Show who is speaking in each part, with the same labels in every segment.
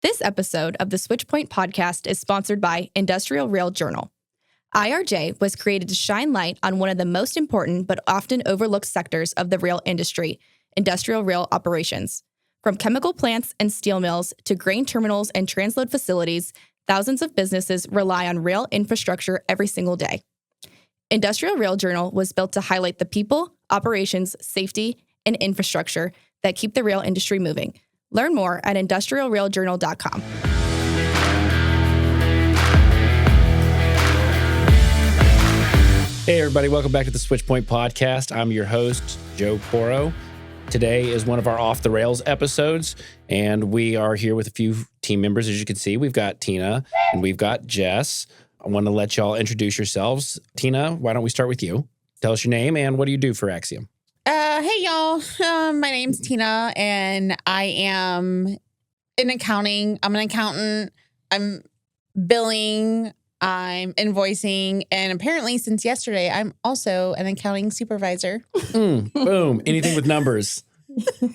Speaker 1: This episode of the Switchpoint podcast is sponsored by Industrial Rail Journal. IRJ was created to shine light on one of the most important but often overlooked sectors of the rail industry, industrial rail operations. From chemical plants and steel mills to grain terminals and transload facilities, thousands of businesses rely on rail infrastructure every single day. Industrial Rail Journal was built to highlight the people, operations, safety, and infrastructure that keep the rail industry moving. Learn more at industrialrailjournal.com.
Speaker 2: Hey, everybody. Welcome back to the Switchpoint podcast. I'm your host, Joe Coro. Today is one of our Off the Rails episodes, and we are here with a few team members. As you can see, we've got Tina and we've got Jess. I want to let y'all introduce yourselves. Tina, why don't we start with you? Tell us your name and what do you do for Axiom?
Speaker 3: Hey, y'all. My name's Tina, and I am in accounting. I'm an accountant. I'm billing. I'm invoicing. And apparently, since yesterday, I'm also an accounting supervisor.
Speaker 2: Boom. Anything with numbers.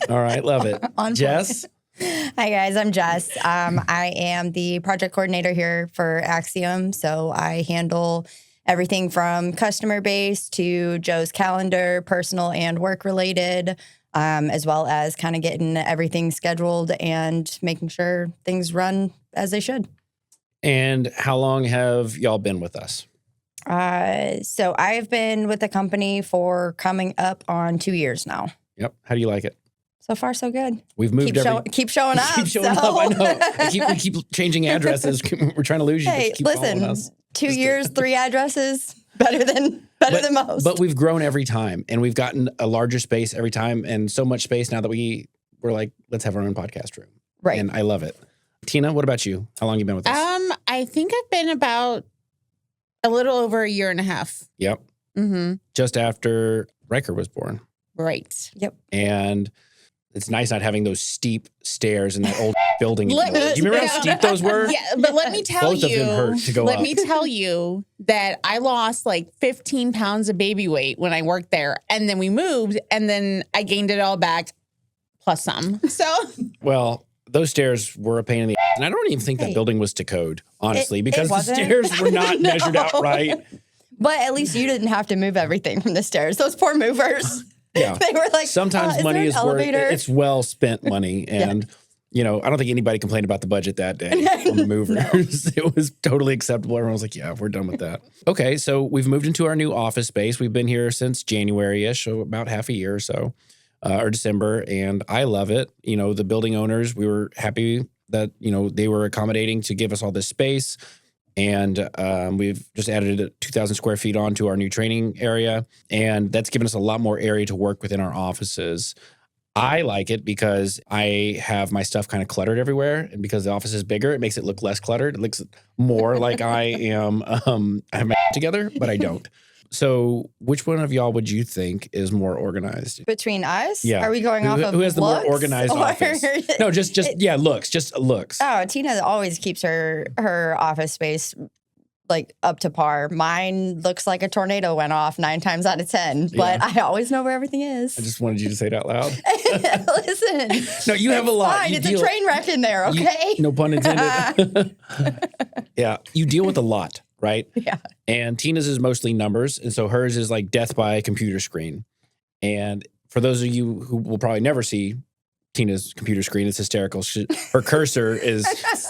Speaker 2: All right. Love it. Jess?
Speaker 4: Hi, guys. I'm Jess. I am the project coordinator here for Axiom. So I handle everything from customer base to Joe's calendar, personal and work related, as well as kind of getting everything scheduled and making sure things run as they should.
Speaker 2: And how long have y'all been with us?
Speaker 4: So I've been with the company for coming up on 2 years now.
Speaker 2: Yep. How do you like it?
Speaker 4: So far, so good.
Speaker 2: We've moved
Speaker 4: keep showing up.
Speaker 2: Keep showing up. I know. We keep changing addresses. We're trying to lose you.
Speaker 4: Hey,
Speaker 2: but you keep following
Speaker 4: listen,
Speaker 2: us.
Speaker 4: 2 years, 3 addresses, better than most.
Speaker 2: But we've grown every time, and we've gotten a larger space every time, and so much space now that we're like, let's have our own podcast room.
Speaker 4: Right.
Speaker 2: And I love it. Tina, what about you? How long have you been with us?
Speaker 3: I think I've been about a little over a year and a half.
Speaker 2: Yep.
Speaker 3: Mm-hmm.
Speaker 2: Just after Riker was born.
Speaker 3: Right.
Speaker 4: Yep.
Speaker 2: And it's nice not having those steep stairs in that old building anymore. Do you remember how steep those were?
Speaker 3: Yeah, but let me tell
Speaker 2: Both of them hurt to go
Speaker 3: let
Speaker 2: up.
Speaker 3: me tell you that I lost like 15 pounds of baby weight when I worked there. And then we moved, and then I gained it all back plus some. So,
Speaker 2: Well, those stairs were a pain in the ass. And I don't even think that building was to code, honestly, because the
Speaker 4: wasn't.
Speaker 2: stairs were not measured out right.
Speaker 4: But at least you didn't have to move everything from the stairs. Those poor movers.
Speaker 2: Yeah.
Speaker 4: They were like,
Speaker 2: sometimes
Speaker 4: is
Speaker 2: money
Speaker 4: there
Speaker 2: is
Speaker 4: an
Speaker 2: worth
Speaker 4: elevator?
Speaker 2: it's well spent money. And, you know, I don't think anybody complained about the budget that day on the movers. It was totally acceptable. Everyone was like, yeah, we're done with that. Okay. So we've moved into our new office space. We've been here since January-ish, so about half a year or so, or December. And I love it. You know, the building owners, we were happy that, you know, they were accommodating to give us all this space. And we've just added 2,000 square feet onto our new training area. And that's given us a lot more area to work within our offices. I like it because I have my stuff kind of cluttered everywhere. And because the office is bigger, it makes it look less cluttered. It looks more like I am, I have my together, but I don't. So which one of y'all would you think is more organized?
Speaker 4: Between us?
Speaker 2: Yeah.
Speaker 4: Are we going off of
Speaker 2: who has the more
Speaker 4: looks,
Speaker 2: organized
Speaker 4: or-
Speaker 2: office? No, just looks, just looks.
Speaker 4: Oh, Tina always keeps her office space like up to par. Mine looks like a tornado went off 9 times out of 10, but I always know where everything is.
Speaker 2: I just wanted you to say it out loud.
Speaker 4: Listen.
Speaker 2: No, you have a lot.
Speaker 4: Fine.
Speaker 2: You
Speaker 4: It's a train wreck in there, okay?
Speaker 2: No pun intended. Yeah, you deal with a lot, right?
Speaker 4: Yeah.
Speaker 2: And Tina's is mostly numbers, and so hers is like death by computer screen. And for those of you who will probably never see Tina's computer screen, it's hysterical. Her cursor is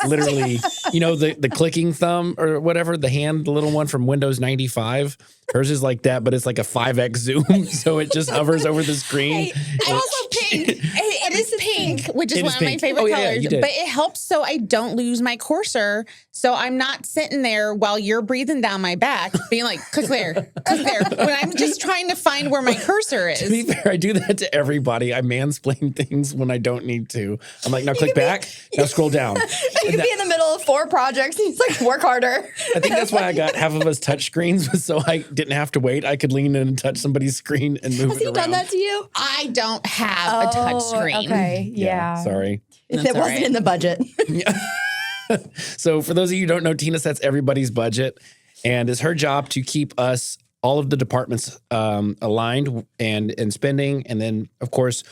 Speaker 2: literally, you know, the clicking thumb or whatever, the little one from Windows 95. Hers is like that, but it's like a 5x zoom, so it just hovers over the screen.
Speaker 3: Hey, it's also pink. It is pink, which is one of my favorite colors.
Speaker 2: But
Speaker 3: it helps so I don't lose my cursor. So I'm not sitting there while you're breathing down my back, being like, click there, when I'm just trying to find where my cursor is.
Speaker 2: To be fair, I do that to everybody. I mansplain things when I don't need to. I'm like, now click back, now scroll down.
Speaker 4: You could be in the middle of 4 projects and it's like, work harder.
Speaker 2: I think that's why I got half of us touch screens, was so I didn't have to wait. I could lean in and touch somebody's screen and move
Speaker 4: Has
Speaker 2: it
Speaker 4: he
Speaker 2: around.
Speaker 4: done that to you?
Speaker 3: I don't have a touch screen.
Speaker 4: Okay, yeah.
Speaker 2: Sorry.
Speaker 4: It wasn't in the budget.
Speaker 2: So for those of you who don't know, Tina sets everybody's budget, and it's her job to keep us, all of the departments, aligned and spending. And then, of course,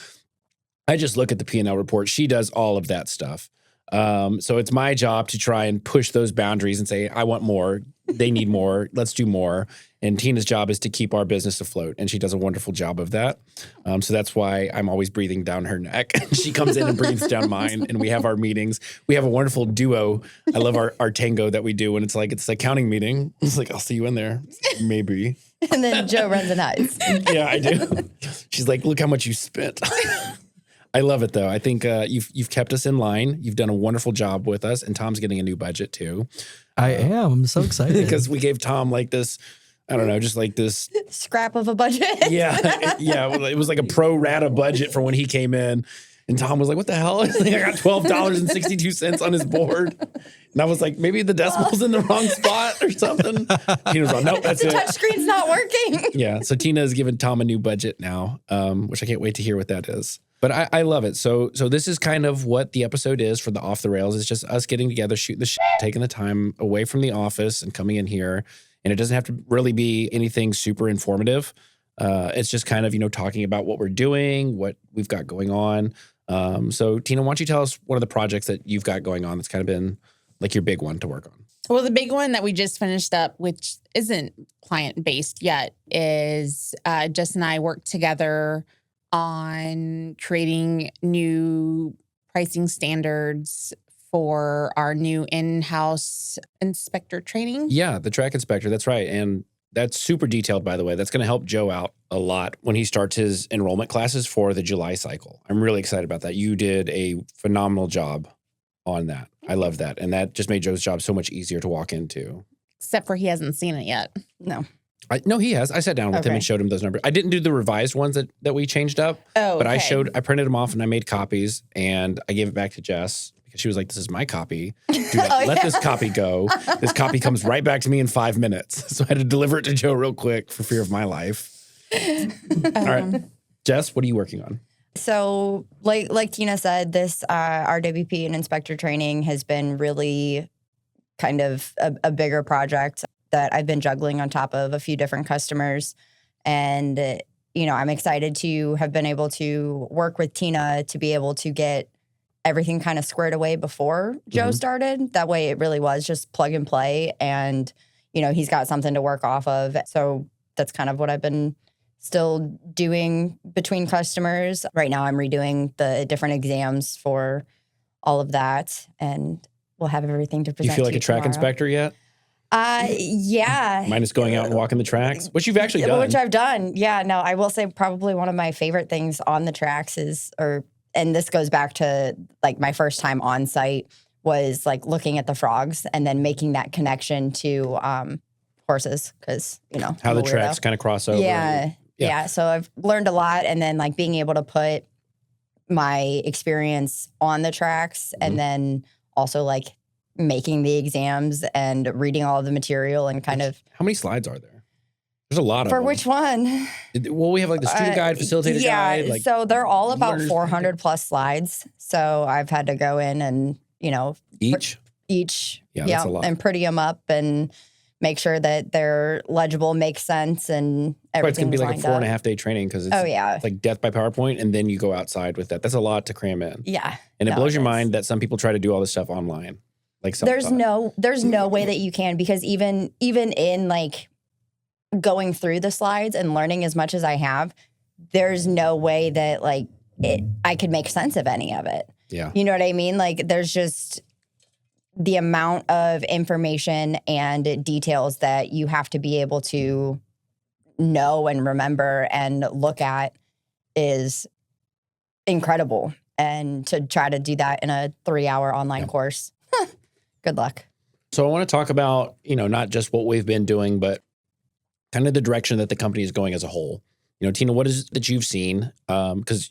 Speaker 2: I just look at the P&L report. She does all of that stuff. So it's my job to try and push those boundaries and say, I want more. They need more. Let's do more. And Tina's job is to keep our business afloat. And she does a wonderful job of that. So that's why I'm always breathing down her neck. She comes in and breathes down mine. And we have our meetings. We have a wonderful duo. I love our tango that we do. And it's like, it's the accounting meeting. It's like, I'll see you in there. Maybe.
Speaker 4: And then Joe runs and hides.
Speaker 2: Yeah, I do. She's like, look how much you spent. I love it, though. I think you've kept us in line. You've done a wonderful job with us. And Tom's getting a new budget, too.
Speaker 5: I am. I'm so excited.
Speaker 2: Because we gave Tom like this, I don't know, just like this.
Speaker 4: Scrap of a budget.
Speaker 2: Yeah. Yeah. It was like a pro rata budget for when he came in. And Tom was like, what the hell? I got $12.62 on his board. And I was like, maybe the decimal's in the wrong spot or something. Tina was like, nope, that's it.
Speaker 4: Touchscreen's not working.
Speaker 2: Yeah. So Tina has given Tom a new budget now, which I can't wait to hear what that is. But I love it. So this is kind of what the episode is for the Off the Rails. It's just us getting together, shooting the shit, taking the time away from the office and coming in here. And it doesn't have to really be anything super informative. It's just kind of, talking about what we're doing, what we've got going on. So Tina, why don't you tell us one of the projects that you've got going on that's kind of been like your big one to work on?
Speaker 3: Well, the big one that we just finished up, which isn't client-based yet, is Jess and I worked together on creating new pricing standards for our new in-house inspector training.
Speaker 2: Yeah, the track inspector. That's right. And that's super detailed, by the way. That's going to help Joe out a lot when he starts his enrollment classes for the July cycle. I'm really excited about that. You did a phenomenal job on that. I love that. And that just made Joe's job so much easier to walk into.
Speaker 3: Except for he hasn't seen it yet.
Speaker 4: No.
Speaker 2: No, he has. I sat down with him and showed him those numbers. I didn't do the revised ones that we changed up.
Speaker 3: Oh,
Speaker 2: but
Speaker 3: okay.
Speaker 2: I printed them off and I made copies and I gave it back to Jess because she was like, this is my copy. Do not let this copy go. This copy comes right back to me in 5 minutes. So I had to deliver it to Joe real quick for fear of my life. All right. Jess, what are you working on?
Speaker 4: So like Tina said, this RWP and inspector training has been really kind of a bigger project that I've been juggling on top of a few different customers. And, I'm excited to have been able to work with Tina to be able to get everything kind of squared away before Joe started. That way it really was just plug and play. And, he's got something to work off of. So that's kind of what I've been still doing between customers. Right now I'm redoing the different exams for all of that. And we'll have everything to present.
Speaker 2: Do you feel like a track
Speaker 4: tomorrow.
Speaker 2: Inspector yet?
Speaker 4: Yeah.
Speaker 2: Minus going out and walking the tracks, which you've actually done.
Speaker 4: Which I've done. Yeah, no, I will say probably one of my favorite things on the tracks and this goes back to like my first time on site was like looking at the frogs and then making that connection to horses because,
Speaker 2: how the tracks kind of cross over.
Speaker 4: Yeah. So I've learned a lot and then like being able to put my experience on the tracks and then also like making the exams and reading all of the material and kind of.
Speaker 2: How many slides are there? There's a lot of
Speaker 4: them.
Speaker 2: For
Speaker 4: which one?
Speaker 2: Well, we have like the student guide, facilitator guide.
Speaker 4: Yeah, so they're all about 400 plus slides. So I've had to go in and,
Speaker 2: Each?
Speaker 4: Yeah,
Speaker 2: that's a lot.
Speaker 4: And pretty them up and make sure that they're legible, make sense, and everything.
Speaker 2: It's going to be like a 4.5 day training because it's like death by PowerPoint, and then you go outside with that. That's a lot to cram in.
Speaker 4: Yeah.
Speaker 2: And it blows your mind that some people try to do all this stuff online. Like
Speaker 4: there's no way that you can because even in like going through the slides and learning as much as I have, there's no way that like I could make sense of any of it.
Speaker 2: Yeah.
Speaker 4: You know what I mean? Like there's just the amount of information and details that you have to be able to know and remember and look at is incredible. And to try to do that in a 3-hour online course, good luck.
Speaker 2: So I want to talk about, not just what we've been doing, but kind of the direction that the company is going as a whole. Tina, what is it that you've seen? Because,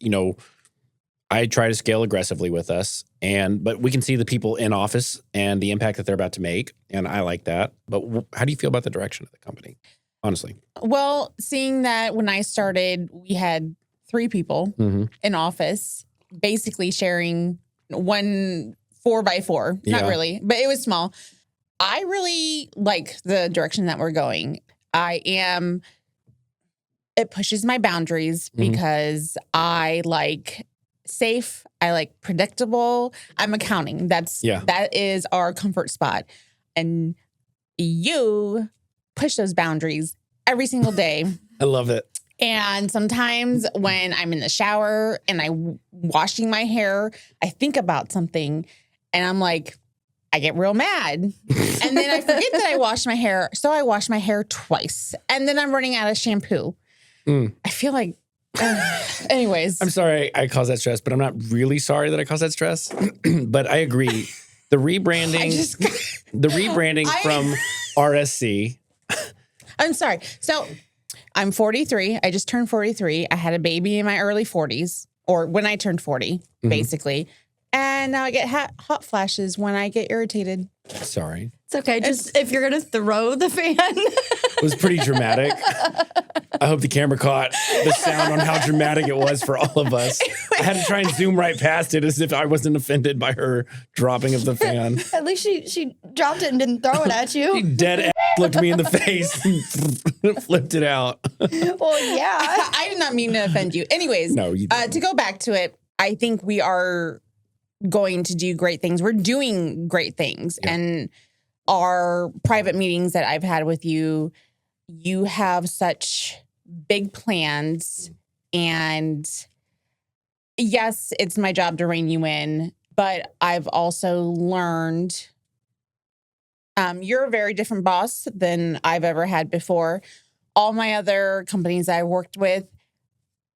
Speaker 2: I try to scale aggressively with us, but we can see the people in office and the impact that they're about to make, and I like that. But how do you feel about the direction of the company, honestly?
Speaker 3: Well, seeing that when I started, we had 3 people in office, basically sharing one 4x4. Not really, but it was small. I really like the direction that we're going. It pushes my boundaries because I like safe. I like predictable. I'm accounting. That is our comfort spot. And you push those boundaries every single day.
Speaker 2: I love it.
Speaker 3: And sometimes when I'm in the shower and I'm washing my hair, I think about something and I'm like, I get real mad. And then I forget that I washed my hair. So I wash my hair twice. And then I'm running out of shampoo. I feel like, anyways.
Speaker 2: I'm sorry I caused that stress, but I'm not really sorry that I caused that stress. But I agree. The rebranding, from RSC.
Speaker 3: I'm sorry. So I'm 43. I just turned 43. I had a baby in my early 40s, or when I turned 40, basically. And now I get hot flashes when I get irritated.
Speaker 2: Sorry.
Speaker 4: It's okay. Just if you're going to throw the fan.
Speaker 2: It was pretty dramatic. I hope the camera caught the sound on how dramatic it was for all of us. I had to try and zoom right past it as if I wasn't offended by her dropping of the fan.
Speaker 4: At least she dropped it and didn't throw it at you.
Speaker 2: She dead ass looked me in the face and flipped it out.
Speaker 4: Well, yeah.
Speaker 3: I did not mean to offend you. Anyways,
Speaker 2: No, you didn't.
Speaker 3: To go back to it, I think we are going to do great things. We're doing great things.
Speaker 2: Yeah.
Speaker 3: And our private meetings that I've had with you, you have such big plans. And yes, it's my job to rein you in, but I've also learned you're a very different boss than I've ever had before. All my other companies I worked with,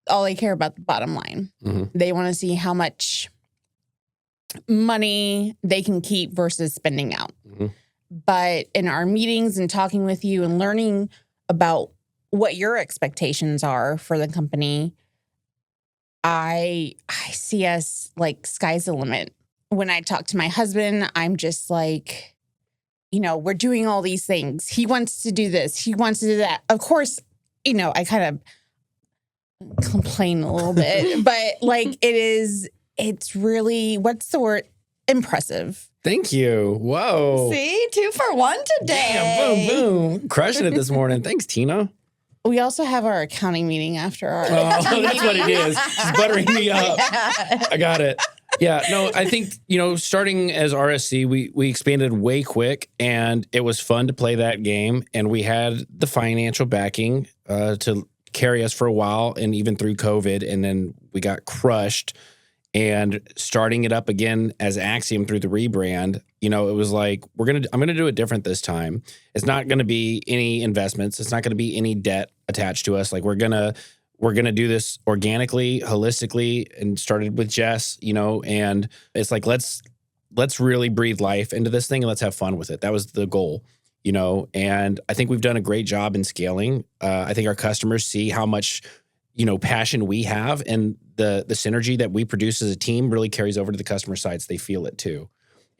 Speaker 3: all they care about the bottom line.
Speaker 2: Mm-hmm.
Speaker 3: They want to see how much money they can keep versus spending out.
Speaker 2: Mm-hmm.
Speaker 3: But in our meetings and talking with you and learning about what your expectations are for the company, I see us like sky's the limit. When I talk to my husband, I'm just like, we're doing all these things. He wants to do this. He wants to do that. Of course, I kind of complain a little bit, but like it's really, what's the word? Impressive.
Speaker 2: Thank you. Whoa.
Speaker 4: See, 2 for 1 today.
Speaker 2: Damn, boom, boom. Crushing it this morning. Thanks, Tina.
Speaker 3: We also have our accounting meeting after our.
Speaker 2: Oh, that's what it is. She's buttering me up. I got it. Yeah, no, I think, starting as RSC, we expanded way quick, and it was fun to play that game. And we had the financial backing to carry us for a while and even through COVID. And then we got crushed. And starting it up again as Axiom through the rebrand, it was like, I'm going to do it different this time. It's not going to be any investments. It's not going to be any debt attached to us. Like we're going to do this organically, holistically, and started with Jess, and it's like, let's really breathe life into this thing and let's have fun with it. That was the goal, and I think we've done a great job in scaling. I think our customers see how much passion we have, and the synergy that we produce as a team really carries over to the customer side, so they feel it too.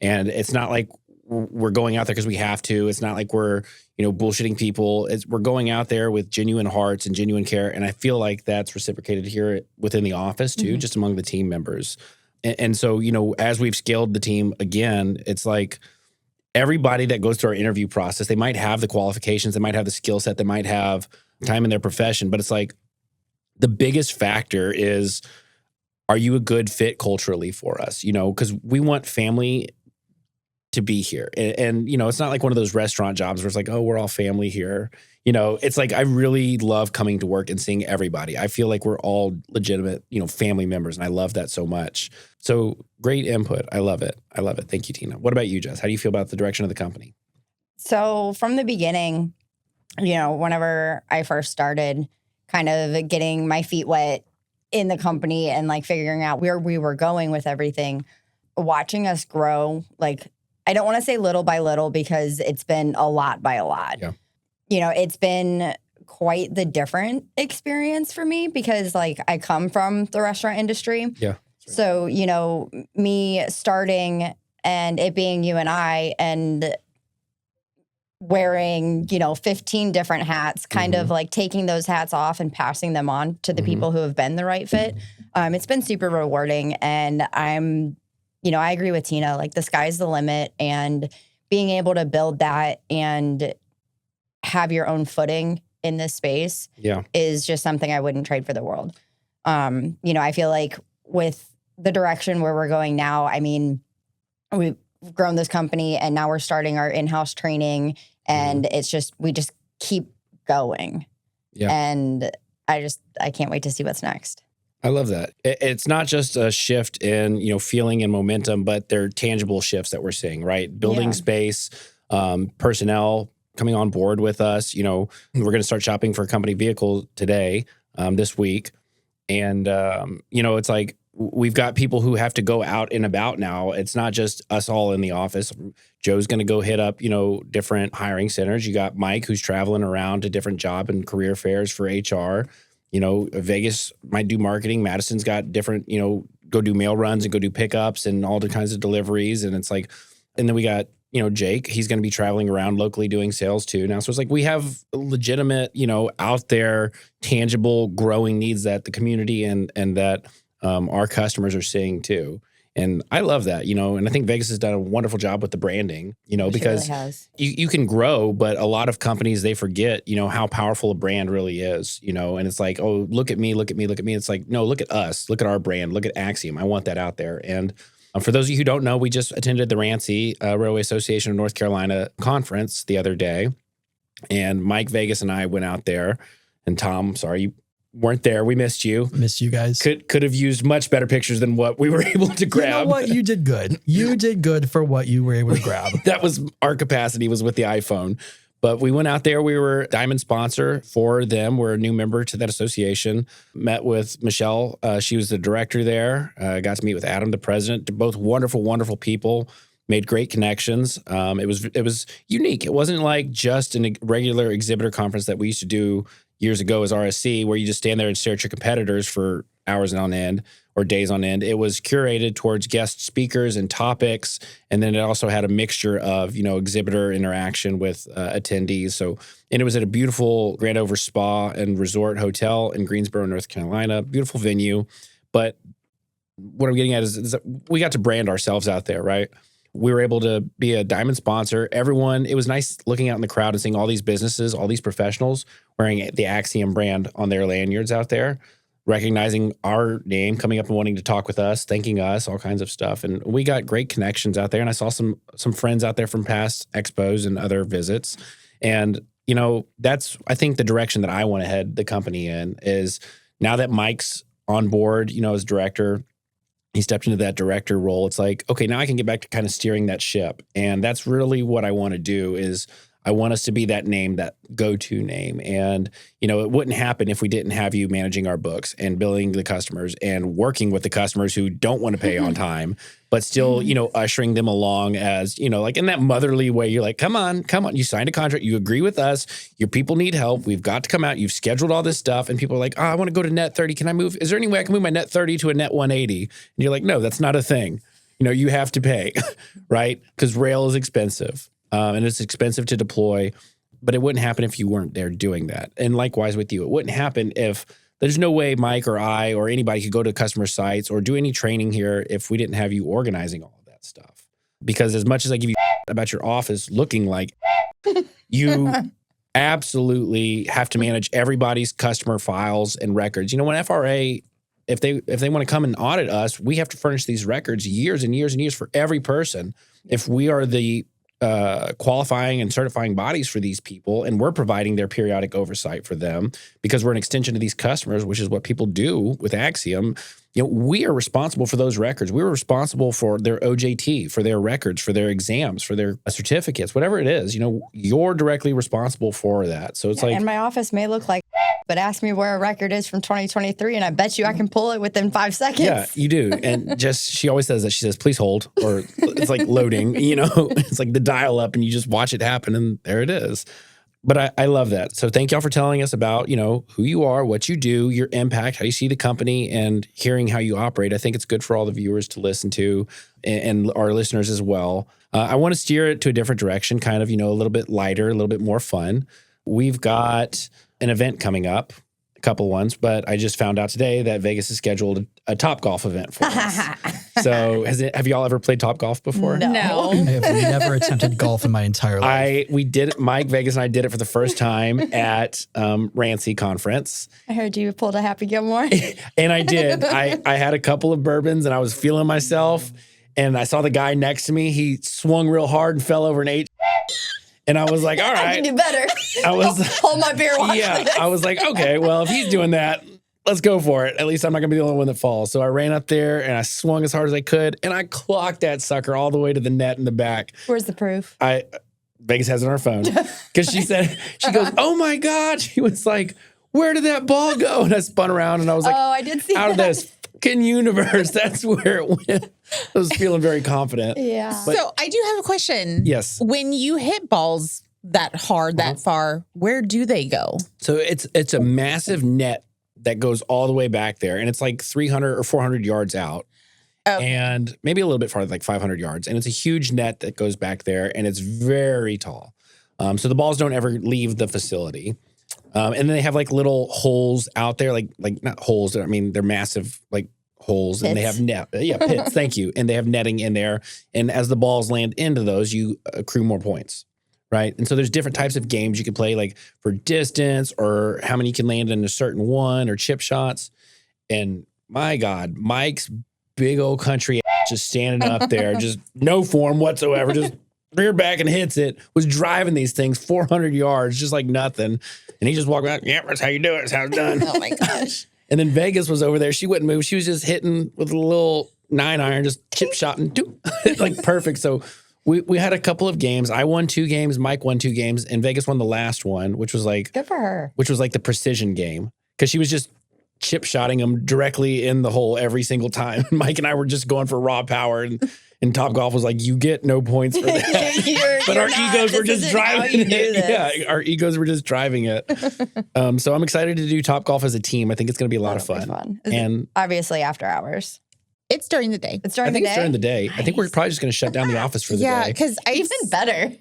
Speaker 2: And it's not like we're going out there because we have to. It's not like we're, bullshitting people. We're going out there with genuine hearts and genuine care. And I feel like that's reciprocated here within the office too, just among the team members. And so, as we've scaled the team again, it's like everybody that goes through our interview process, they might have the qualifications, they might have the skill set, they might have time in their profession, but it's like, the biggest factor is, are you a good fit culturally for us? Because we want family to be here. And, it's not like one of those restaurant jobs where it's like, oh, we're all family here. It's like, I really love coming to work and seeing everybody. I feel like we're all legitimate, family members. And I love that so much. So great input. I love it. Thank you, Tina. What about you, Jess? How do you feel about the direction of the company?
Speaker 4: So from the beginning, whenever I first started, kind of getting my feet wet in the company and like figuring out where we were going with everything, watching us grow, like I don't want to say little by little because it's been a lot by a lot.
Speaker 2: Yeah.
Speaker 4: It's been quite the different experience for me because like I come from the restaurant industry.
Speaker 2: Yeah. Right.
Speaker 4: So, me starting and it being you and I and wearing, 15 different hats, kind of like taking those hats off and passing them on to the people who have been the right fit. It's been super rewarding. And I'm, I agree with Tina, like the sky's the limit, and being able to build that and have your own footing in this space is just something I wouldn't trade for the world. I feel like with the direction where we're going now, I mean, we've grown this company and now we're starting our in-house training, and it's just, we just keep going.
Speaker 2: Yeah.
Speaker 4: And I can't wait to see what's next.
Speaker 2: I love that. It's not just a shift in, feeling and momentum, but they're tangible shifts that we're seeing, right? Building space, personnel coming on board with us. We're going to start shopping for a company vehicle today, this week. And, it's like we've got people who have to go out and about now. It's not just us all in the office. Joe's going to go hit up, different hiring centers. You got Mike, who's traveling around to different job and career fairs for HR. Vegas might do marketing. Madison's got different, go do mail runs and go do pickups and all the kinds of deliveries. And it's like, and then we got, Jake, he's going to be traveling around locally doing sales too now. So it's like we have legitimate, out there, tangible, growing needs that the community and that our customers are seeing too. And I love that, and I think Vegas has done a wonderful job with the branding, because
Speaker 4: really has.
Speaker 2: You can grow, but a lot of companies, they forget, how powerful a brand really is, and it's like, oh, look at me, look at me, look at me. It's like, no, look at us, look at our brand, look at Axiom. I want that out there. And for those of you who don't know, we just attended the Rancy Railway Association of North Carolina conference the other day. And Mike, Vegas, and I went out there. And Tom, sorry, you weren't there. We missed you.
Speaker 5: Missed you guys.
Speaker 2: Could have used much better pictures than what we were able to grab.
Speaker 5: You know what? You did good. You did good for what you were able to grab.
Speaker 2: That was our capacity, was with the iPhone. But we went out there. We were Diamond sponsor for them. We're a new member to that association. Met with Michelle. She was the director there. Got to meet with Adam, the president. They're both wonderful, wonderful people. Made great connections. It was unique. It wasn't like just a regular exhibitor conference that we used to do years ago as RSC, where you just stand there and stare at your competitors for hours on end or days on end. It was curated towards guest speakers and topics. And then it also had a mixture of, exhibitor interaction with attendees. So, and it was at a beautiful Grand Over Spa and Resort Hotel in Greensboro, North Carolina. Beautiful venue. But what I'm getting at is that we got to brand ourselves out there, right? We were able to be a Diamond sponsor. Everyone, it was nice looking out in the crowd and seeing all these businesses, all these professionals wearing the Axiom brand on their lanyards out there, recognizing our name, coming up and wanting to talk with us, thanking us, all kinds of stuff. And we got great connections out there. And I saw some friends out there from past expos and other visits. And, that's, I think, the direction that I want to head the company in is now that Mike's on board, as director. He stepped into that director role. It's like, okay, now I can get back to kind of steering that ship. And that's really what I want to do is I want us to be that name, that go-to name. And, it wouldn't happen if we didn't have you managing our books and billing the customers and working with the customers who don't want to pay on time, but still, ushering them along as, like in that motherly way. You're like, come on. You signed a contract. You agree with us. Your people need help. We've got to come out. You've scheduled all this stuff. And people are like, oh, I want to go to net 30. Can I move? Is there any way I can move my net 30 to a net 180? And you're like, no, that's not a thing. You have to pay, right? Because rail is expensive. And it's expensive to deploy, but it wouldn't happen if you weren't there doing that. And likewise with you, it wouldn't happen if there's no way Mike or I or anybody could go to customer sites or do any training here if we didn't have you organizing all of that stuff. Because as much as I give you about your office looking like, you absolutely have to manage everybody's customer files and records. When FRA, if they want to come and audit us, we have to furnish these records years and years and years for every person. If we are the qualifying and certifying bodies for these people, and we're providing their periodic oversight for them because we're an extension of these customers, which is what people do with Axiom. We are responsible for those records. We're responsible for their OJT, for their records, for their exams, for their certificates, whatever it is. You're directly responsible for that. So it's like,
Speaker 4: and my office may look like, but ask me where a record is from 2023, and I bet you I can pull it within 5 seconds.
Speaker 2: Yeah, you do. And she always says that. She says, please hold, or it's like loading, it's like the dial up and you just watch it happen and there it is. But I love that. So thank y'all for telling us about, who you are, what you do, your impact, how you see the company, and hearing how you operate. I think it's good for all the viewers to listen to and our listeners as well. I want to steer it to a different direction, kind of, a little bit lighter, a little bit more fun. We've got an event coming up couple ones, but I just found out today that Vegas has scheduled a Top Golf event for us. So have y'all ever played Top Golf before?
Speaker 3: No.
Speaker 5: I have never attempted golf in my entire life.
Speaker 2: We did it. Mike, Vegas, and I did it for the first time at Rancy Conference.
Speaker 4: I heard you pulled a Happy Gilmore.
Speaker 2: And I did. I had a couple of bourbons and I was feeling myself. And I saw the guy next to me. He swung real hard and fell over an 8. And I was like, all right.
Speaker 4: I can do better.
Speaker 2: I was
Speaker 4: hold my beer. Watch this.
Speaker 2: I was like, okay, well, if he's doing that, let's go for it. At least I'm not gonna be the only one that falls. So I ran up there and I swung as hard as I could, and I clocked that sucker all the way to the net in the back.
Speaker 4: Where's the proof?
Speaker 2: Fucking has it on her phone because she goes, oh my God. She was like, where did that ball go? And I spun around and I was like,
Speaker 4: I did see
Speaker 2: out
Speaker 4: that.
Speaker 2: of this fucking universe. That's where it went. I was feeling very confident.
Speaker 4: Yeah.
Speaker 3: So I do have a question.
Speaker 2: Yes.
Speaker 3: When you hit balls that hard, that far, where do they go?
Speaker 2: So it's a massive net that goes all the way back there, and it's like 300 or 400 yards out.
Speaker 3: Okay.
Speaker 2: And maybe a little bit farther, like 500 yards. And it's a huge net that goes back there, and it's very tall. So the balls don't ever leave the facility. And then they have like little holes out there, like not holes. I mean, they're massive, like holes, and they have pits. Thank you. And they have netting in there. And as the balls land into those, you accrue more points, right? And so there's different types of games you can play, like for distance or how many you can land in a certain one or chip shots. And my God, Mike's big old country just standing up there, just no form whatsoever, just rear back and hits it, was driving these things 400 yards, just like nothing. And he just walked around, yeah, that's how you do it. That's how it's done.
Speaker 3: Oh my gosh.
Speaker 2: And then Vegas was over there. She wouldn't move. She was just hitting with a little 9-iron, just chip shotting, like perfect. So we had a couple of games. I won 2 games. Mike won 2 games. And Vegas won the last one, which was like,
Speaker 4: good for her.
Speaker 2: Which was like the precision game. Because she was just chip shotting them directly in the hole every single time. Mike and I were just going for raw power. And Top Golf was like, you get no points for that. But our egos were just driving it. Yeah, our egos were just driving it. So I'm excited to do Top Golf as a team. I think it's going to be a lot of fun.
Speaker 4: And obviously after hours.
Speaker 3: It's during the day.
Speaker 4: It's during
Speaker 2: I think
Speaker 4: the day.
Speaker 2: it's during the day. I think we're probably just going to shut down the office for the day.
Speaker 3: Yeah, because
Speaker 4: Even better.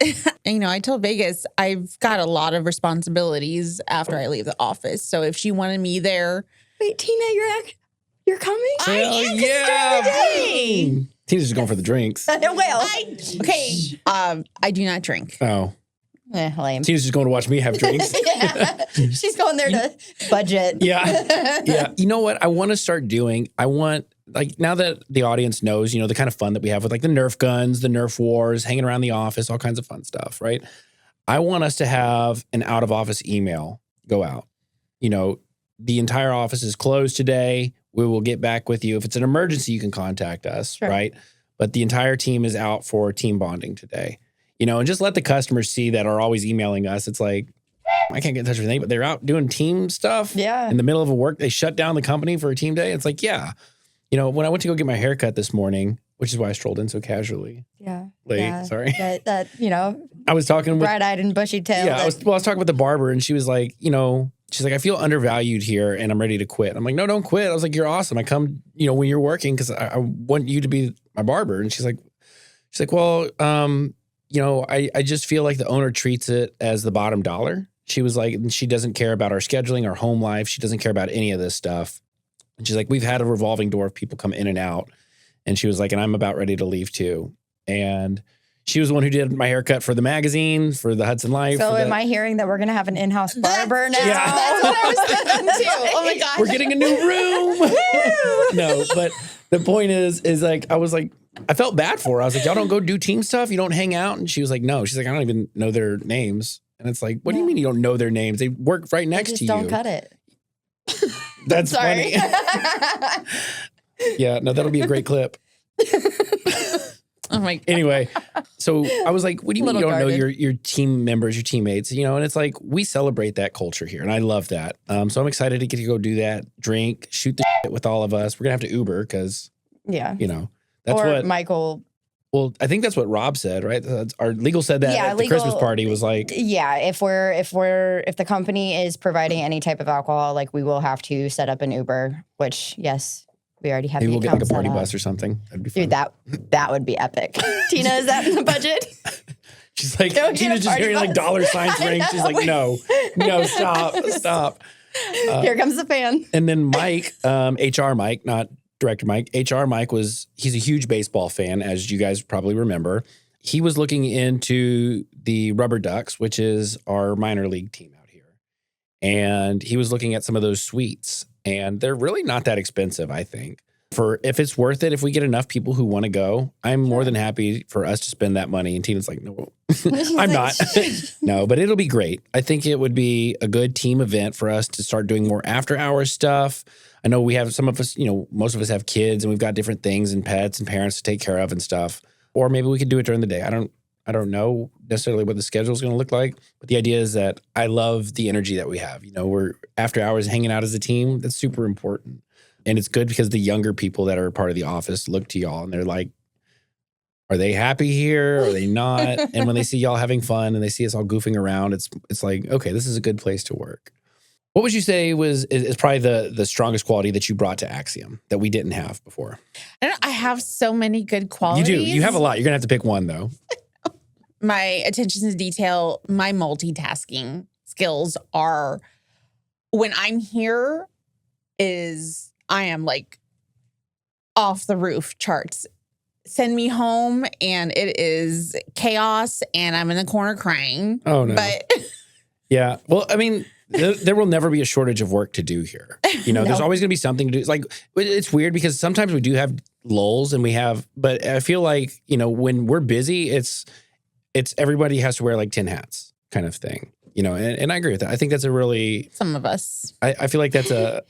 Speaker 3: I told Vegas I've got a lot of responsibilities after I leave the office. So if she wanted me there,
Speaker 4: Wait, Tina, you're coming?
Speaker 2: Hell yeah. Tina's just going for the drinks.
Speaker 4: Well.
Speaker 3: I do not drink.
Speaker 2: Oh.
Speaker 4: Lame.
Speaker 2: Tina's just going to watch me have drinks.
Speaker 4: Yeah. She's going there to budget.
Speaker 2: Yeah. You know what I want to start doing? I want, like, now that the audience knows, the kind of fun that we have with like the Nerf guns, the Nerf wars, hanging around the office, all kinds of fun stuff, right? I want us to have an out of office email go out. The entire office is closed today. We will get back with you. If it's an emergency, you can contact us, right? But the entire team is out for team bonding today. And just let the customers see that are always emailing us. It's like, I can't get in touch with anything, but they're out doing team stuff.
Speaker 4: Yeah.
Speaker 2: In the middle of a work, they shut down the company for a team day. It's like, yeah. When I went to go get my haircut this morning, which is why I strolled in so casually.
Speaker 4: Yeah.
Speaker 2: Late,
Speaker 4: yeah.
Speaker 2: sorry.
Speaker 4: That
Speaker 2: I was talking with
Speaker 4: bright-eyed and bushy-tailed.
Speaker 2: Yeah, I was talking with the barber, and she was like, she's like, I feel undervalued here, and I'm ready to quit. I'm like, no, don't quit. I was like, you're awesome. I come, when you're working, because I want you to be my barber. And she's like, well, I just feel like the owner treats it as the bottom dollar. She was like, she doesn't care about our scheduling, our home life. She doesn't care about any of this stuff. And she's like, we've had a revolving door of people come in and out. And she was like, and I'm about ready to leave too. And she was the one who did my haircut for the magazine, for the Hudson Life.
Speaker 4: So am I hearing that we're going to have an in-house barber now?
Speaker 2: Yeah.
Speaker 3: That's what I was thinking too. Oh my gosh.
Speaker 2: We're getting a new room. No, but the point is like, I was like, I felt bad for her. I was like, y'all don't go do team stuff? You don't hang out? And she was like, no. She's like, I don't even know their names. And it's like, what do you mean you don't know their names? They work right next to you.
Speaker 4: Don't cut it.
Speaker 2: That's
Speaker 4: Sorry.
Speaker 2: funny. Yeah, no, that'll be a great clip.
Speaker 3: Oh my God.
Speaker 2: Anyway, so I was like, what do you mean you don't know
Speaker 4: guarded.
Speaker 2: your team members, your teammates? And it's like, we celebrate that culture here. And I love that. So I'm excited to get to go do that, drink, shoot the shit with all of us. We're going to have to Uber because,
Speaker 4: Yeah.
Speaker 2: that's
Speaker 4: or
Speaker 2: what
Speaker 4: Michael.
Speaker 2: Well, I think that's what Rob said, right? Our legal said that at the
Speaker 4: legal-
Speaker 2: Christmas party was like,
Speaker 4: Yeah, if the company is providing any type of alcohol, like we will have to set up an Uber, which yes, we already have.
Speaker 2: maybe
Speaker 4: the
Speaker 2: we'll get like a
Speaker 4: account
Speaker 2: party
Speaker 4: set up.
Speaker 2: bus or something. That'd be fun.
Speaker 4: Dude, that would be epic. Tina, is that in the budget?
Speaker 2: She's like,
Speaker 4: Don't get
Speaker 2: Tina's
Speaker 4: a
Speaker 2: just
Speaker 4: party
Speaker 2: hearing like
Speaker 4: bus.
Speaker 2: dollar signs
Speaker 4: I
Speaker 2: ring. She's
Speaker 4: know.
Speaker 2: like, no, stop.
Speaker 4: Here comes the fan.
Speaker 2: And then Mike, HR Mike, not Director Mike, HR Mike he's a huge baseball fan, as you guys probably remember. He was looking into the Rubber Ducks, which is our minor league team out here. And he was looking at some of those suites. And they're really not that expensive, I think. If it's worth it, if we get enough people who want to go, I'm more than happy for us to spend that money. And Tina's like, no, I'm not. No, but it'll be great. I think it would be a good team event for us to start doing more after hours stuff. I know we have some of us, most of us have kids and we've got different things and pets and parents to take care of and stuff. Or maybe we could do it during the day. I don't know necessarily what the schedule is going to look like, but the idea is that I love the energy that we have. We're after hours hanging out as a team. That's super important. And it's good because the younger people that are part of the office look to y'all and they're like, are they happy here? Are they not? And when they see y'all having fun and they see us all goofing around, it's like, okay, this is a good place to work. What would you say is probably the strongest quality that you brought to Axiom that we didn't have before?
Speaker 3: I have so many good qualities.
Speaker 2: You do. You have a lot. You're going to have to pick one, though.
Speaker 3: My attention to detail, my multitasking skills are, when I'm here, I am like off the roof charts. Send me home and it is chaos and I'm in the corner crying.
Speaker 2: Oh, no.
Speaker 3: But
Speaker 2: yeah. Well, I mean, there will never be a shortage of work to do here.
Speaker 4: No.
Speaker 2: There's always going to be something to do. It's like, it's weird because sometimes we do have lulls but I feel like, when we're busy, it's everybody has to wear like 10 hats kind of thing, and I agree with that. I think that's a really,
Speaker 3: some of us,
Speaker 2: I feel like that's a,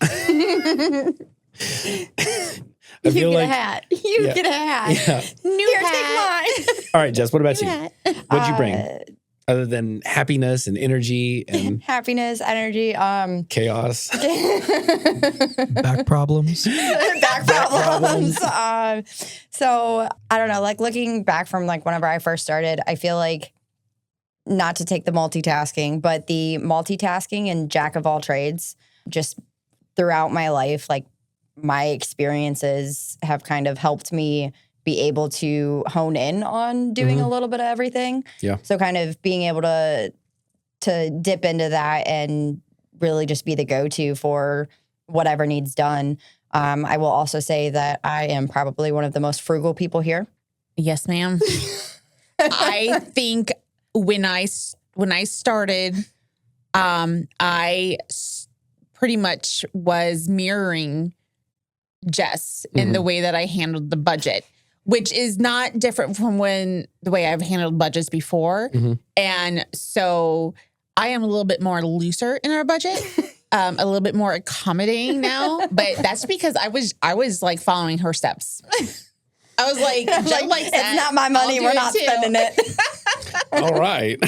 Speaker 4: You get a hat. You get a hat.
Speaker 2: Yeah.
Speaker 3: New
Speaker 4: Here,
Speaker 3: hat.
Speaker 4: take mine.
Speaker 2: All right, Jess, what about you?
Speaker 3: Hat.
Speaker 2: What'd you bring? Other than happiness and energy and
Speaker 4: Happiness, energy,
Speaker 2: chaos.
Speaker 5: Back problems.
Speaker 4: back problems. So I don't know, like looking back from like whenever I first started, I feel like, not to take the multitasking, but the multitasking and jack of all trades, just throughout my life, like my experiences have kind of helped me be able to hone in on doing a little bit of everything.
Speaker 2: Yeah.
Speaker 4: So kind of being able to dip into that and really just be the go-to for whatever needs done. I will also say that I am probably one of the most frugal people here.
Speaker 3: Yes, ma'am. I think when I started, I pretty much was mirroring Jess in the way that I handled the budget, which is not different from the way I've handled budgets before. And so I am a little bit more looser in our budget, a little bit more accommodating now. But that's because I was like following her steps. I was like,
Speaker 4: it's not my money. We're not spending it.
Speaker 2: All right.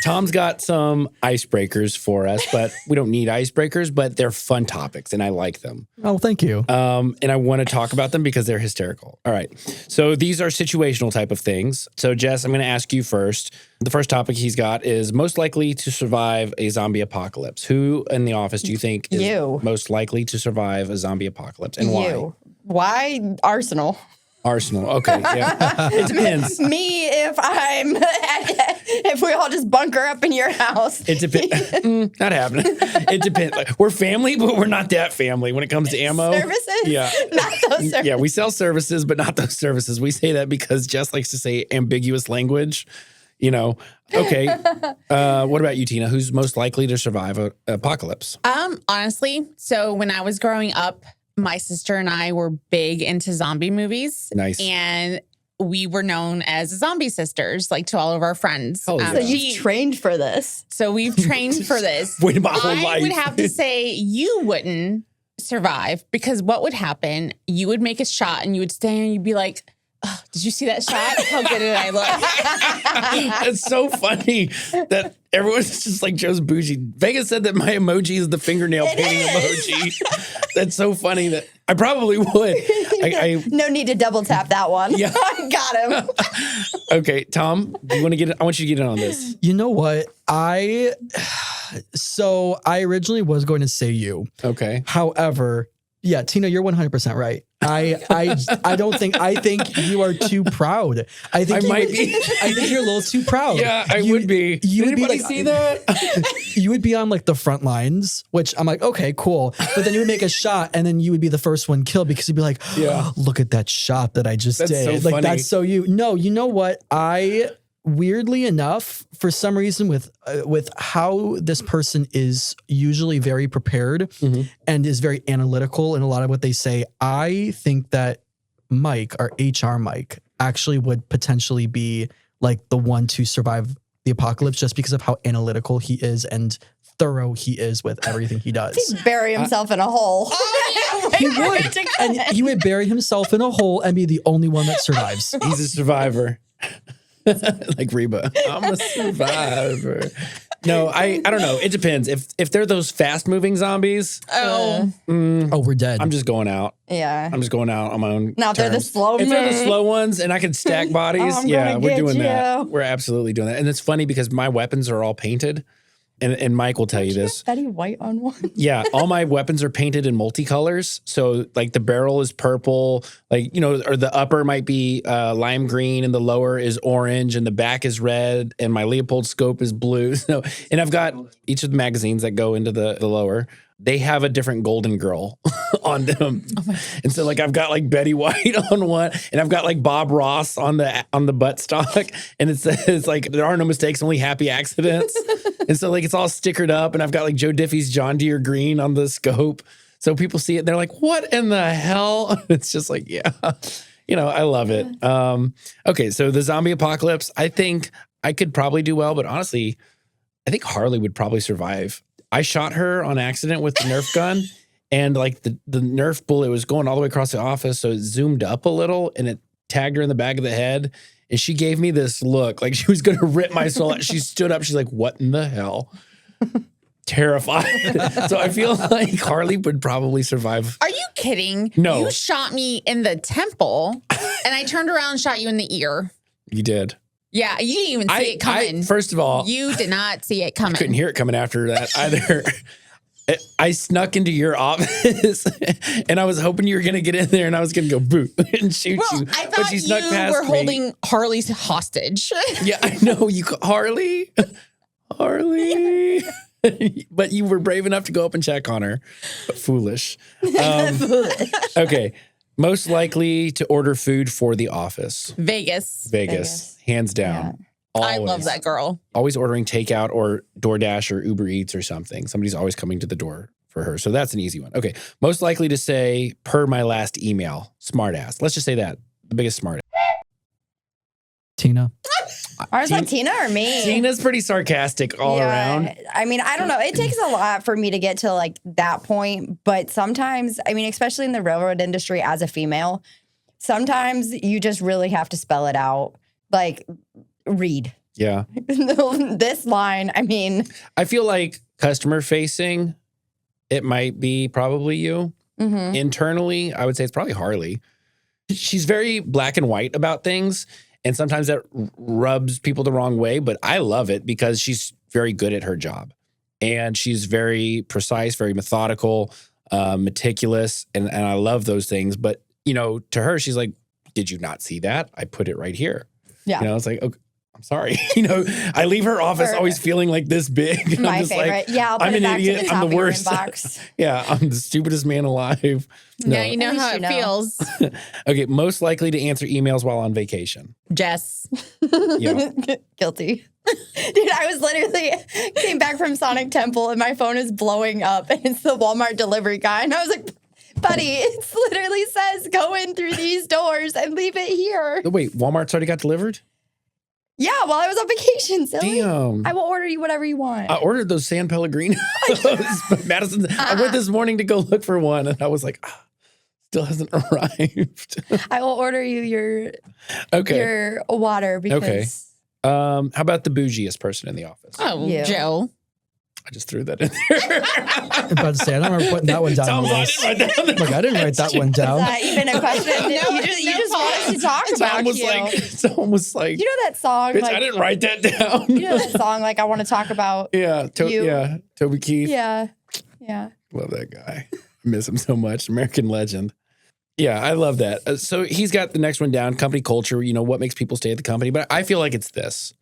Speaker 2: Tom's got some icebreakers for us, but we don't need icebreakers, but they're fun topics and I like them.
Speaker 5: Oh, thank you.
Speaker 2: And I want to talk about them because they're hysterical. All right. So these are situational type of things. So Jess, I'm going to ask you first. The first topic he's got is most likely to survive a zombie apocalypse. Who in the office do you think is most likely to survive a zombie apocalypse and why?
Speaker 4: Why Arsenal?
Speaker 2: Arsenal. Okay. Yeah. It depends.
Speaker 4: Me, if we all just bunker up in your house.
Speaker 2: It depends. Not happening. It depends. Like, we're family, but we're not that family when it comes to ammo.
Speaker 4: Services?
Speaker 2: Yeah.
Speaker 4: Not those services.
Speaker 2: Yeah, we sell services, but not those services. We say that because Jess likes to say ambiguous language. Okay. What about you, Tina? Who's most likely to survive an apocalypse?
Speaker 3: Honestly, so when I was growing up, my sister and I were big into zombie movies.
Speaker 2: Nice.
Speaker 3: And we were known as zombie sisters, like to all of our friends.
Speaker 2: Oh, yeah.
Speaker 4: So you've trained for this.
Speaker 3: So we've trained for this.
Speaker 2: Waited my whole
Speaker 3: I
Speaker 2: life.
Speaker 3: would have to say you wouldn't survive because what would happen, you would make a shot and you would stand and you'd be like, oh, did you see that shot? How good did I look?
Speaker 2: It's so funny that everyone's just like Joe's bougie. Vegas said that my emoji is the fingernail painting emoji. That's so funny that I probably would.
Speaker 4: No need to double tap that one.
Speaker 2: Yeah.
Speaker 4: Got him.
Speaker 2: Okay, Tom, I want you to get in on this.
Speaker 5: You know what? So I originally was going to say you.
Speaker 2: Okay.
Speaker 5: However, Yeah, Tina, you're 100% right. I don't think, I think you are too proud. I think
Speaker 2: I might be.
Speaker 5: I think you're a little too proud.
Speaker 2: Yeah, I would be.
Speaker 5: You
Speaker 2: Did
Speaker 5: would be
Speaker 2: anybody
Speaker 5: like,
Speaker 2: see that?
Speaker 5: You would be on like the front lines, which I'm like, okay, cool. But then you would make a shot and then you would be the first one killed because you'd be like,
Speaker 2: Yeah.
Speaker 5: look at that shot that I just
Speaker 2: That's
Speaker 5: did.
Speaker 2: so
Speaker 5: Like
Speaker 2: funny.
Speaker 5: that's so you. No, you know what? Weirdly enough, for some reason, with how this person is usually very prepared and is very analytical in a lot of what they say, I think that Mike, our HR Mike, actually would potentially be like the one to survive the apocalypse just because of how analytical he is and thorough he is with everything he does.
Speaker 4: He'd bury himself in a hole.
Speaker 5: He would, and he would bury himself in a hole and be the only one that survives.
Speaker 2: He's a survivor. Like Reba. I'm a survivor. No, I don't know. It depends. If they're those fast moving zombies,
Speaker 5: Oh, we're dead.
Speaker 2: I'm just going out.
Speaker 4: Yeah.
Speaker 2: I'm just going out on my own.
Speaker 4: Now if they're the
Speaker 2: terms.
Speaker 4: slow
Speaker 2: If they're the slow ones and I can stack bodies,
Speaker 4: I'm
Speaker 2: yeah,
Speaker 4: gonna
Speaker 2: we're
Speaker 4: get
Speaker 2: doing that.
Speaker 4: you.
Speaker 2: We're absolutely doing that. And it's funny because my weapons are all painted. And Mike will tell you this.
Speaker 4: Betty White on one.
Speaker 2: Yeah, all my weapons are painted in multicolors. So like the barrel is purple, like, you know, or the upper might be lime green and the lower is orange and the back is red and my Leopold scope is blue. So, and I've got each of the magazines that go into the lower. They have a different golden girl on them. And so like I've got like Betty White on one and I've got like Bob Ross on the buttstock and it says like there are no mistakes, only happy accidents. And so like it's all stickered up and I've got like Joe Diffie's John Deere green on the scope. So people see it and they're like, what in the hell? It's just like, yeah, you know, I love it. Okay, so the zombie apocalypse, I think I could probably do well, but honestly, I think Harley would probably survive. I shot her on accident with the Nerf gun and like the Nerf bullet was going all the way across the office. So it zoomed up a little and it tagged her in the back of the head. And she gave me this look like she was going to rip my soul out. She stood up. She's like, what in the hell? Terrified. So I feel like Harley would probably survive.
Speaker 3: Are you kidding?
Speaker 2: No.
Speaker 3: You shot me in the temple and I turned around and shot you in the ear.
Speaker 2: You did.
Speaker 3: Yeah, you didn't even see it coming.
Speaker 2: First of all,
Speaker 3: you did not see it coming.
Speaker 2: couldn't hear it coming after that either. I snuck into your office and I was hoping you were going to get in there and I was going to go boot and shoot you.
Speaker 3: I
Speaker 2: But
Speaker 3: thought
Speaker 2: you snuck
Speaker 3: you
Speaker 2: past
Speaker 3: were
Speaker 2: me.
Speaker 3: holding Harley's hostage.
Speaker 2: Yeah, I know. Harley. But you were brave enough to go up and check on her. But foolish. Okay. Most likely to order food for the office.
Speaker 3: Vegas.
Speaker 2: Hands down. Always.
Speaker 3: I love that girl.
Speaker 2: Always ordering takeout or DoorDash or Uber Eats or something. Somebody's always coming to the door for her. So that's an easy one. Okay. Most likely to say, per my last email, smartass. Let's just say that. The biggest smartass.
Speaker 5: Tina.
Speaker 4: Ours like Tina or me?
Speaker 2: Tina's pretty sarcastic all around.
Speaker 4: I mean, I don't know. It takes a lot for me to get to like that point. But sometimes, I mean, especially in the railroad industry as a female, sometimes you just really have to spell it out. Like, read.
Speaker 2: Yeah.
Speaker 4: This line, I mean.
Speaker 2: I feel like customer facing, it might be probably you.
Speaker 4: Mm-hmm.
Speaker 2: Internally, I would say it's probably Harley. She's very black and white about things. And sometimes that rubs people the wrong way, but I love it because she's very good at her job. And she's very precise, very methodical, meticulous. And I love those things. But, you know, to her, she's like, did you not see that? I put it right here.
Speaker 4: Yeah.
Speaker 2: You know, it's like, okay, I'm sorry. You know, I leave her office always feeling like this big. And
Speaker 4: My
Speaker 2: I'm just
Speaker 4: favorite.
Speaker 2: like,
Speaker 4: Yeah, I'll put
Speaker 2: I'm
Speaker 4: it
Speaker 2: an
Speaker 4: back
Speaker 2: idiot.
Speaker 4: to the top
Speaker 2: I'm
Speaker 4: of
Speaker 2: the
Speaker 4: your
Speaker 2: worst.
Speaker 4: inbox.
Speaker 2: Yeah, I'm the stupidest man alive.
Speaker 3: Now you know
Speaker 4: At least
Speaker 3: how
Speaker 4: you
Speaker 3: it
Speaker 4: know.
Speaker 3: feels.
Speaker 2: Okay, most likely to answer emails while on vacation.
Speaker 3: Jess.
Speaker 2: Yeah.
Speaker 4: Guilty. Dude, I was literally came back from Sonic Temple and my phone is blowing up and it's the Walmart delivery guy. And I was like, buddy, it literally says go in through these doors and leave it here.
Speaker 2: Wait, Walmart's already got delivered?
Speaker 4: Yeah, while I was on vacation, silly.
Speaker 2: Damn.
Speaker 4: I will order you whatever you want.
Speaker 2: I ordered those San Pellegrinos. Madison, I went this morning to go look for one and I was like, still hasn't arrived.
Speaker 4: I will order you your water because
Speaker 2: Okay. How about the bougiest person in the office?
Speaker 3: Oh,
Speaker 4: You.
Speaker 3: Joe.
Speaker 2: I just threw that in there.
Speaker 5: I'm about to say, I don't remember putting that one down. on the
Speaker 2: Tom's like,
Speaker 5: list.
Speaker 2: I didn't write that on the
Speaker 5: Like, I didn't write that one
Speaker 4: is
Speaker 5: down.
Speaker 4: that even a question? you just want us to talk about
Speaker 2: Tom was
Speaker 4: you.
Speaker 2: like, Tom was like,
Speaker 4: You know that song?
Speaker 2: bitch,
Speaker 4: Like,
Speaker 2: I didn't write that down.
Speaker 4: you know that song? Like, I want to talk about.
Speaker 2: Yeah,
Speaker 4: You.
Speaker 2: Toby Keith.
Speaker 4: Yeah.
Speaker 2: Love that guy. I Miss him so much. American legend. Yeah, I love that. So he's got the next one down, company culture, what makes people stay at the company. But I feel like it's this.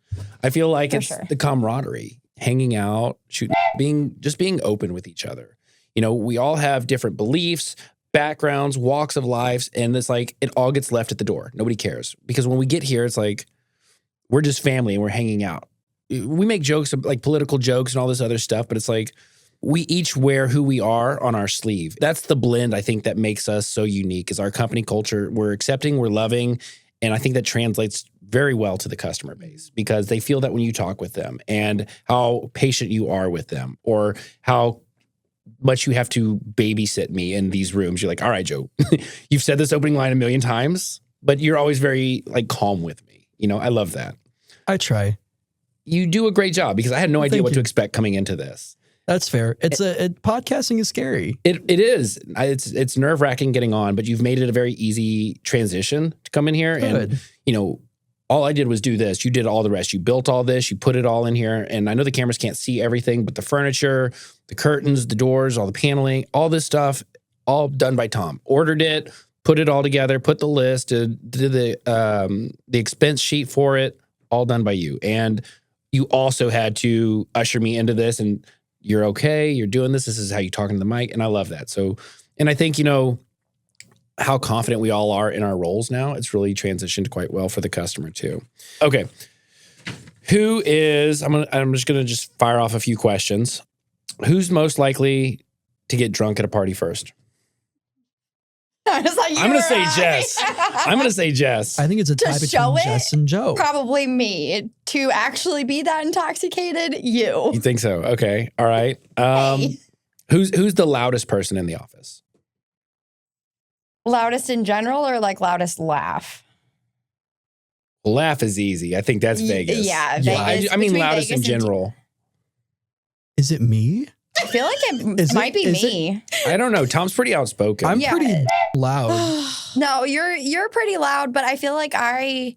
Speaker 2: I feel like it's the camaraderie, hanging out, shooting, being open with each other. We all have different beliefs, backgrounds, walks of lives, and it's like it all gets left at the door. Nobody cares. Because when we get here, it's like we're just family and we're hanging out. We make jokes, like political jokes and all this other stuff, but it's like we each wear who we are on our sleeve. That's the blend, I think, that makes us so unique is our company culture. We're accepting, we're loving, and I think that translates very well to the customer base because they feel that when you talk with them and how patient you are with them or how much you have to babysit me in these rooms. You're like, all right, Joe, you've said this opening line a million times, but you're always very calm with me. I love that.
Speaker 5: I try.
Speaker 2: You do a great job because I had no idea what to expect coming into this.
Speaker 5: That's fair. Podcasting is scary.
Speaker 2: It is. It's nerve-wracking getting on, but you've made it a very easy transition to come in here.
Speaker 5: Good.
Speaker 2: And, all I did was do this. You did all the rest. You built all this. You put it all in here. And I know the cameras can't see everything, but the furniture, the curtains, the doors, all the paneling, all this stuff, all done by Tom. Ordered it, put it all together, put the list, did the expense sheet for it, all done by you. And you also had to usher me into this and you're okay, you're doing this. This is how you talk into the mic. And I love that. So, and I think, how confident we all are in our roles now, it's really transitioned quite well for the customer too. Okay. I'm just going to fire off a few questions. Who's most likely to get drunk at a party first?
Speaker 4: I'm going
Speaker 2: to say Jess. I'm going to say Jess.
Speaker 5: I think it's a tie between Jess and Joe.
Speaker 4: Probably me. To actually be that intoxicated, you.
Speaker 2: You think so? Okay. All right.
Speaker 4: Hey.
Speaker 2: Who's the loudest person in the office?
Speaker 4: Loudest in general or loudest laugh?
Speaker 2: Laugh is easy. I think that's Vegas.
Speaker 4: Yeah, Vegas.
Speaker 2: I mean loudest
Speaker 4: Vegas
Speaker 2: in general.
Speaker 5: Is it me?
Speaker 4: I feel like it might be me.
Speaker 2: I don't know. Tom's pretty outspoken.
Speaker 5: I'm pretty loud.
Speaker 4: No, you're pretty loud, but I feel like I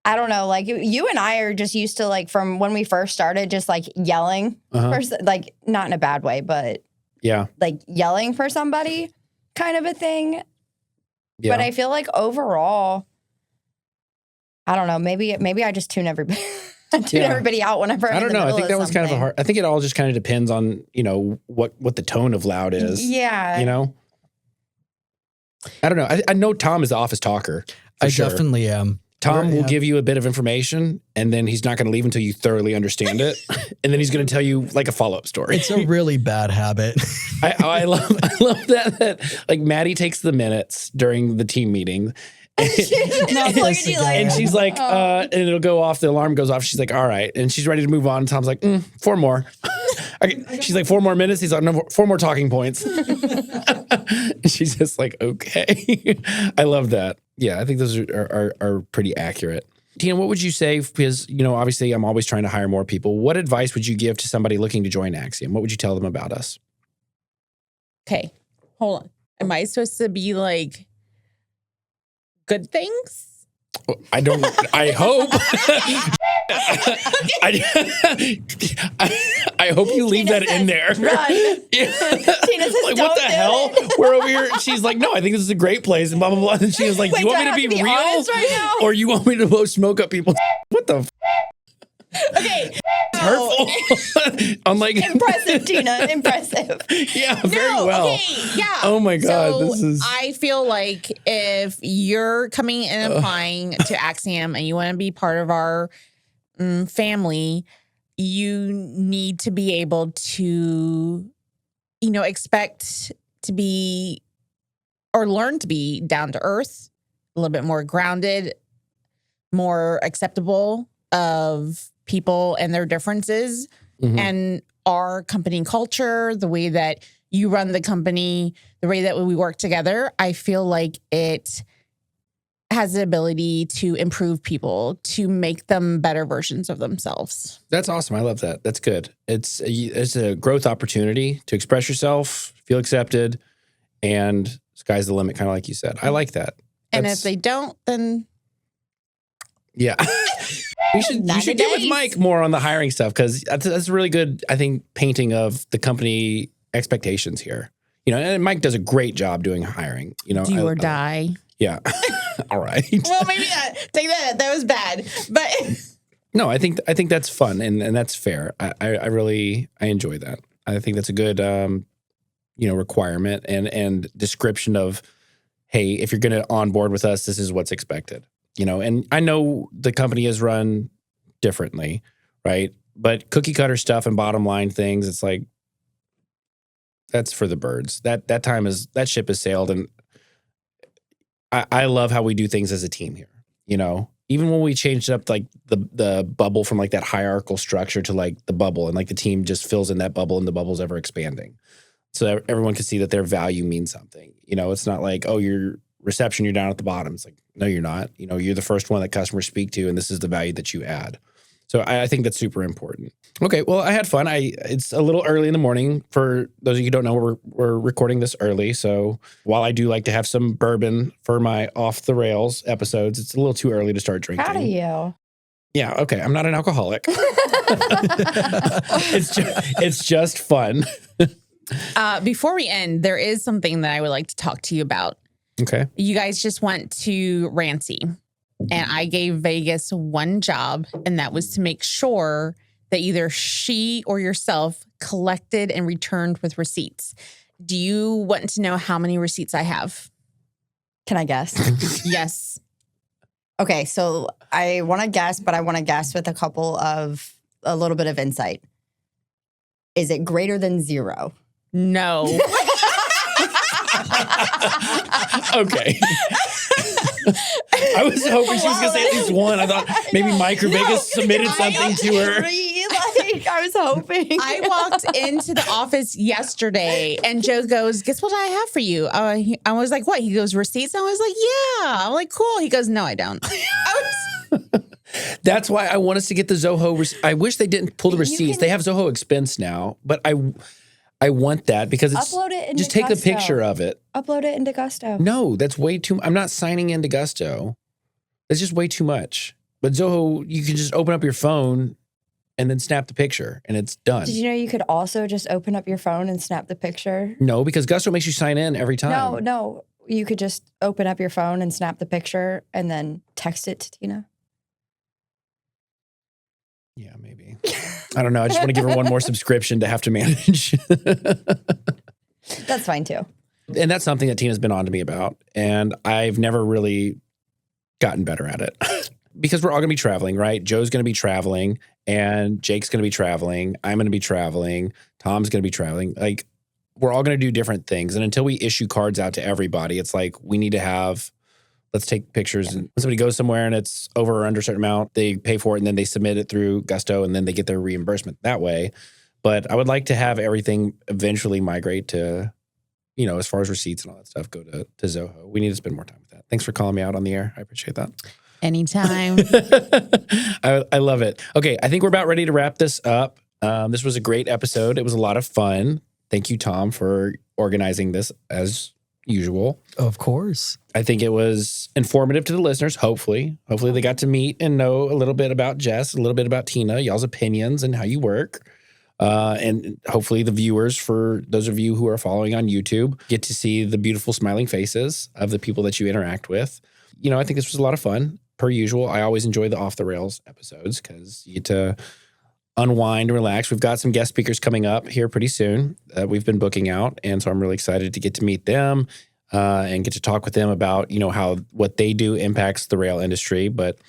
Speaker 4: don't know. You and I are just used to from when we first started, just yelling, not in a bad way, but
Speaker 2: yeah,
Speaker 4: yelling for somebody. Kind of a thing.
Speaker 2: Yeah.
Speaker 4: But I feel like overall, I don't know, maybe I just tune everybody everybody out whenever
Speaker 2: I don't know. I think that was kind of a hard. I think it all just kind of depends on, what the tone of loud is.
Speaker 4: Yeah.
Speaker 2: I don't know. I know Tom is the office talker. I
Speaker 5: definitely am.
Speaker 2: Tom will give you a bit of information and then he's not going to leave until you thoroughly understand it. And then he's going to tell you a follow-up story.
Speaker 5: It's a really bad habit.
Speaker 2: I love that Maddie takes the minutes during the team meeting. And she's like, and it'll go off. The alarm goes off. She's like, all right. And she's ready to move on. And Tom's like, 4 more. She's like, 4 more minutes. He's like, no, 4 more talking points. She's just like, okay. I love that. Yeah, I think those are pretty accurate. Tina, what would you say? Because, obviously I'm always trying to hire more people. What advice would you give to somebody looking to join Axiom? What would you tell them about us?
Speaker 3: Okay, hold on. Am I supposed to be good things?
Speaker 2: I don't, I hope. I hope you leave that in there.
Speaker 4: Run.
Speaker 2: Yeah.
Speaker 4: Tina says,
Speaker 2: what the hell? We're over here. She's like, no, I think this is a great place and blah, blah, blah. And she was like, do you want me to be real?
Speaker 4: Right now?
Speaker 2: Or you want me to blow smoke up people? What the
Speaker 3: Okay.
Speaker 2: It's hurtful. I'm like,
Speaker 4: impressive, Tina. Impressive.
Speaker 2: Yeah, very well.
Speaker 3: Okay, yeah.
Speaker 2: Oh my God.
Speaker 3: So I feel like if you're coming and applying to Axiom and you want to be part of our family, you need to be able to, expect to be or learn to be down to earth, a little bit more grounded, more acceptable of people and their differences, and our company culture, the way that you run the company, the way that we work together. I feel like it has the ability to improve people, to make them better versions of themselves.
Speaker 2: That's awesome. I love that. That's good. It's a growth opportunity to express yourself, feel accepted, and sky's the limit, kind of like you said. I like that.
Speaker 3: And if they don't, then
Speaker 2: yeah. You should get with Mike more on the hiring stuff because that's a really good, I think, painting of the company expectations here. and Mike does a great job doing hiring.
Speaker 3: Do or die.
Speaker 2: Yeah. All right.
Speaker 3: Well, maybe not. Take that. That was bad. But
Speaker 2: no, I think that's fun and that's fair. I really enjoy that. I think that's a good requirement and description of, hey, if you're going to onboard with us, this is what's expected. And I know the company is run differently, right? But cookie cutter stuff and bottom line things, it's like that's for the birds. That ship has sailed, and I love how we do things as a team here. Even when we changed up like the bubble from like that hierarchical structure to like the bubble, and like the team just fills in that bubble, and the bubble's ever expanding, so that everyone can see that their value means something. It's not like, oh, you're reception, you're down at the bottom. It's like, no, you're not. You're the first one that customers speak to, and this is the value that you add. So I think that's super important. Okay, well, I had fun. It's a little early in the morning. For those of you who don't know, we're recording this early. So while I do like to have some bourbon for my off the rails episodes, it's a little too early to start drinking.
Speaker 4: Proud of you.
Speaker 2: Yeah, okay. I'm not an alcoholic. It's just fun.
Speaker 3: Before we end, there is something that I would like to talk to you about.
Speaker 2: Okay.
Speaker 3: You guys just went to Rancy. And I gave Vegas one job, and that was to make sure that either she or yourself collected and returned with receipts. Do you want to know how many receipts I have?
Speaker 4: Can I guess?
Speaker 3: Yes.
Speaker 4: Okay, so I want to guess, but I want to guess with a little bit of insight. Is it greater than 0?
Speaker 3: No.
Speaker 2: Okay. I was hoping she was going to say at least one. I thought maybe Mike or Vegas submitted something to her.
Speaker 4: I was hoping.
Speaker 3: I walked into the office yesterday and Joe goes, guess what I have for you? I was like, what? He goes, receipts? I was like, yeah. I'm like, cool. He goes, no, I don't.
Speaker 2: That's why I want us to get the Zoho. I wish they didn't pull the receipts. They have Zoho expense now, but I want that because it's
Speaker 4: upload it into
Speaker 2: just take the
Speaker 4: Gusto.
Speaker 2: picture of it.
Speaker 4: Upload it into Gusto.
Speaker 2: No, that's way too. I'm not signing into Gusto. That's just way too much. But Zoho, you can just open up your phone and then snap the picture, and it's done.
Speaker 4: Did you know you could also just open up your phone and snap the picture?
Speaker 2: No, because Gusto makes you sign in every time.
Speaker 4: No, you could just open up your phone and snap the picture and then text it to Tina.
Speaker 2: Yeah, maybe. I don't know. I just want to give her one more subscription to have to manage.
Speaker 4: That's fine too.
Speaker 2: And that's something that Tina's been on to me about. And I've never really gotten better at it. Because we're all going to be traveling, right? Joe's going to be traveling, and Jake's going to be traveling. I'm going to be traveling. Tom's going to be traveling. Like, we're all going to do different things. And until we issue cards out to everybody, it's like we need to have, let's take pictures. And when somebody goes somewhere and it's over or under a certain amount, they pay for it and then they submit it through Gusto and then they get their reimbursement that way. But I would like to have everything eventually migrate to, as far as receipts and all that stuff, go to Zoho. We need to spend more time with that. Thanks for calling me out on the air. I appreciate that.
Speaker 3: Anytime.
Speaker 2: I love it. Okay, I think we're about ready to wrap this up. This was a great episode. It was a lot of fun. Thank you, Tom, for organizing this as usual.
Speaker 5: Of course.
Speaker 2: I think it was informative to the listeners, hopefully. Hopefully they got to meet and know a little bit about Jess, a little bit about Tina, y'all's opinions and how you work. And hopefully the viewers, for those of you who are following on YouTube, get to see the beautiful smiling faces of the people that you interact with. I think this was a lot of fun. Per usual, I always enjoy the Off the Rails episodes because you get to unwind, relax. We've got some guest speakers coming up here pretty soon that we've been booking out. And so I'm really excited to get to meet them and get to talk with them about, how what they do impacts the rail industry. But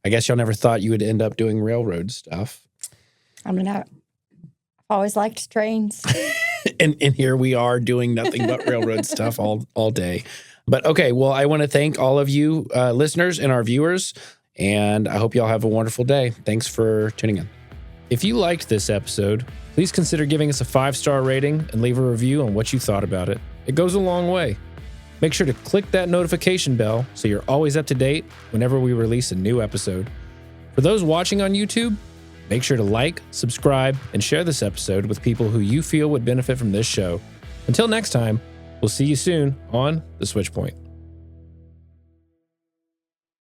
Speaker 2: I guess y'all never thought you would end up doing railroad stuff.
Speaker 4: I've always liked trains.
Speaker 2: and here we are doing nothing but railroad stuff all day. But okay, well, I want to thank all of you listeners and our viewers, and I hope y'all have a wonderful day. Thanks for tuning in. If you liked this episode, please consider giving us a 5-star rating and leave a review on what you thought about it. It goes a long way. Make sure to click that notification bell so you're always up to date whenever we release a new episode. For those watching on YouTube, make sure to like, subscribe, and share this episode with people who you feel would benefit from this show. Until next time, we'll see you soon on The Switch Point.